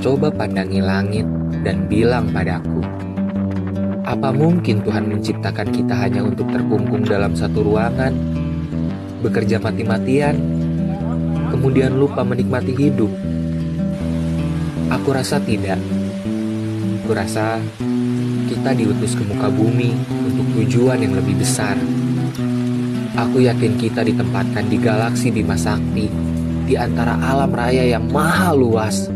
coba pandangi langit dan bilang padaku, apa mungkin Tuhan menciptakan kita hanya untuk terkungkung dalam satu ruangan, bekerja mati-matian, kemudian lupa menikmati hidup? Aku rasa tidak. Aku rasa kita diutus ke muka bumi untuk tujuan yang lebih besar. Aku yakin kita ditempatkan di galaksi Bima Sakti, di antara alam raya yang maha luas.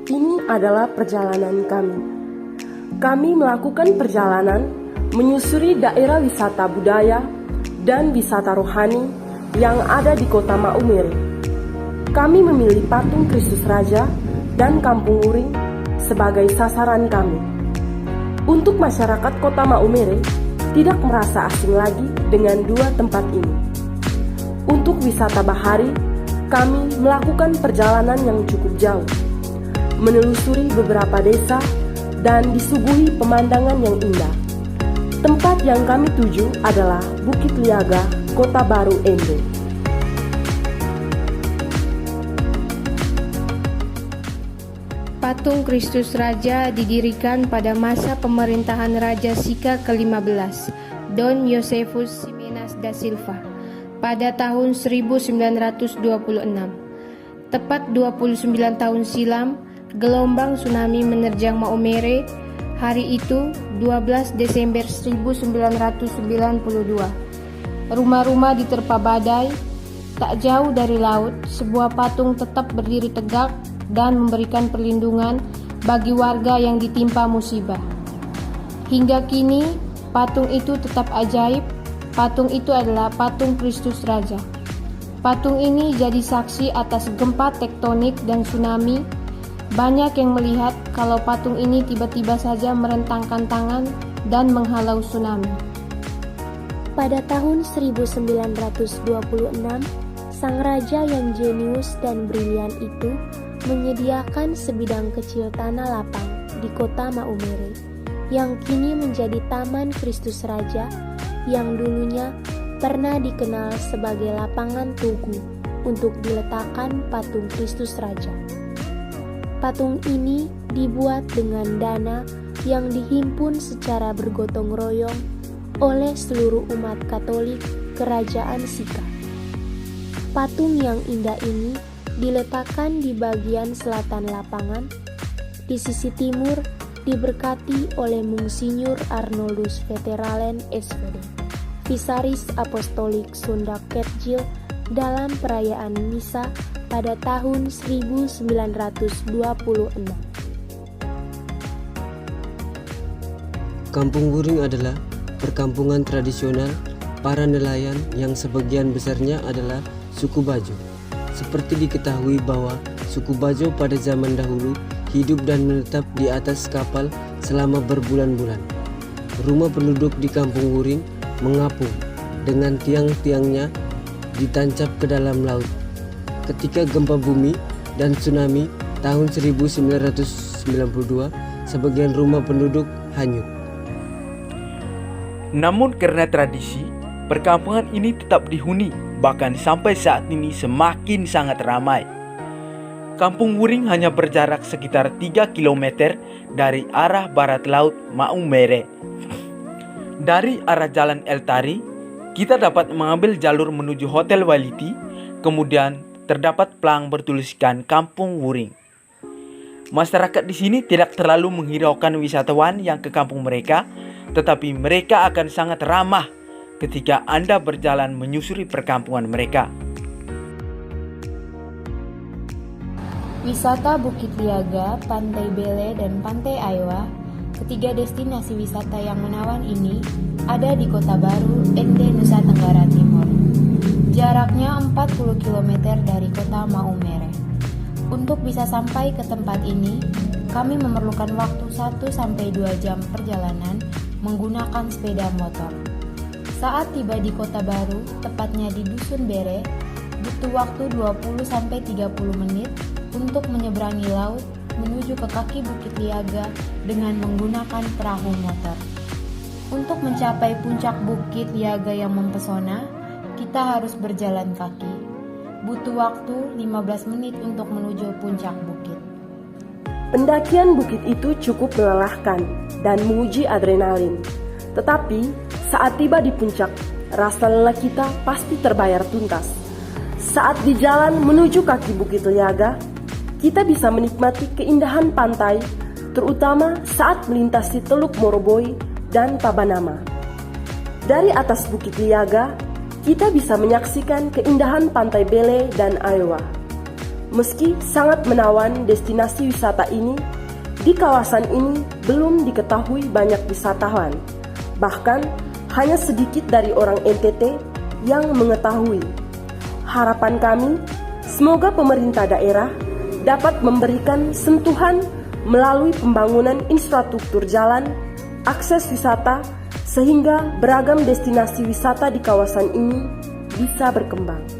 Ini adalah perjalanan kami. Kami melakukan perjalanan menyusuri daerah wisata budaya dan wisata rohani yang ada di kota Maumere. Kami memilih patung Kristus Raja dan Kampung Wuring sebagai sasaran kami. Untuk masyarakat kota Maumere tidak merasa asing lagi dengan dua tempat ini. Untuk wisata bahari, kami melakukan perjalanan yang cukup jauh, menelusuri beberapa desa dan disuguhi pemandangan yang indah. Tempat yang kami tuju adalah Bukit Liaga, Kota Baru Ende. Patung Kristus Raja didirikan pada masa pemerintahan Raja Sika ke-15, Don Josephus Ximenes da Silva, pada tahun 1926. Tepat 29 tahun silam, gelombang tsunami menerjang Maumere. Hari itu, 12 Desember 1992. Rumah-rumah diterpa badai. Tak jauh dari laut, sebuah patung tetap berdiri tegak dan memberikan perlindungan bagi warga yang ditimpa musibah. Hingga kini, patung itu tetap ajaib. Patung itu adalah patung Kristus Raja. Patung ini jadi saksi atas gempa tektonik dan tsunami. Banyak yang melihat kalau patung ini tiba-tiba saja merentangkan tangan dan menghalau tsunami. Pada tahun 1926, sang raja yang jenius dan brilian itu menyediakan sebidang kecil tanah lapang di kota Maumere yang kini menjadi Taman Kristus Raja yang dulunya pernah dikenal sebagai lapangan tugu untuk diletakkan patung Kristus Raja. Patung ini dibuat dengan dana yang dihimpun secara bergotong royong oleh seluruh umat Katolik Kerajaan Sika. Patung yang indah ini diletakkan di bagian selatan lapangan. Di sisi timur diberkati oleh Monsinyur Arnoldus Veteralen SVD, Vicaris Apostolik Sunda Ketjil dalam perayaan Misa pada tahun 1926. Kampung Wuring adalah perkampungan tradisional para nelayan yang sebagian besarnya adalah suku Bajo. Seperti diketahui bahwa suku Bajo pada zaman dahulu hidup dan menetap di atas kapal selama berbulan-bulan. Rumah penduduk di Kampung Wuring mengapung dengan tiang-tiangnya ditancap ke dalam laut. Ketika gempa bumi dan tsunami tahun 1992, sebagian rumah penduduk hanyut. Namun karena tradisi, perkampungan ini tetap dihuni, bahkan sampai saat ini semakin sangat ramai. Kampung Wuring hanya berjarak sekitar 3 km dari arah barat laut Maumere. Dari arah Jalan El Tari, kita dapat mengambil jalur menuju Hotel Waliti, kemudian terdapat pelang bertuliskan Kampung Wuring. Masyarakat di sini tidak terlalu menghiraukan wisatawan yang ke kampung mereka, tetapi mereka akan sangat ramah ketika Anda berjalan menyusuri perkampungan mereka. Wisata Bukit Liaga, Pantai Bele, dan Pantai Aiwa, ketiga destinasi wisata yang menawan ini ada di Kota Baru, Ende, Nusa Tenggara Timur. Jaraknya 40 km dari kota Maumere. Untuk bisa sampai ke tempat ini, kami memerlukan waktu 1-2 jam perjalanan menggunakan sepeda motor. Saat tiba di Kota Baru, tepatnya di Dusun Bere, butuh waktu 20-30 menit untuk menyeberangi laut menuju ke kaki Bukit Liaga dengan menggunakan perahu motor. Untuk mencapai puncak Bukit Liaga yang mempesona, kita harus berjalan kaki. butuh waktu 15 menit untuk menuju puncak bukit. Pendakian bukit itu cukup melelahkan dan menguji adrenalin. Tetapi saat tiba di puncak, rasa lelah kita pasti terbayar tuntas. Saat di jalan menuju kaki Bukit Liaga, kita bisa menikmati keindahan pantai, terutama saat melintasi Teluk Moroboi dan Tabanama. Dari atas Bukit Liaga, kita bisa menyaksikan keindahan Pantai Bele dan Aiwa. Meski sangat menawan destinasi wisata ini, di kawasan ini belum diketahui banyak wisatawan. Bahkan hanya sedikit dari orang NTT yang mengetahui. Harapan kami, semoga pemerintah daerah dapat memberikan sentuhan melalui pembangunan infrastruktur jalan, akses wisata, sehingga beragam destinasi wisata di kawasan ini bisa berkembang.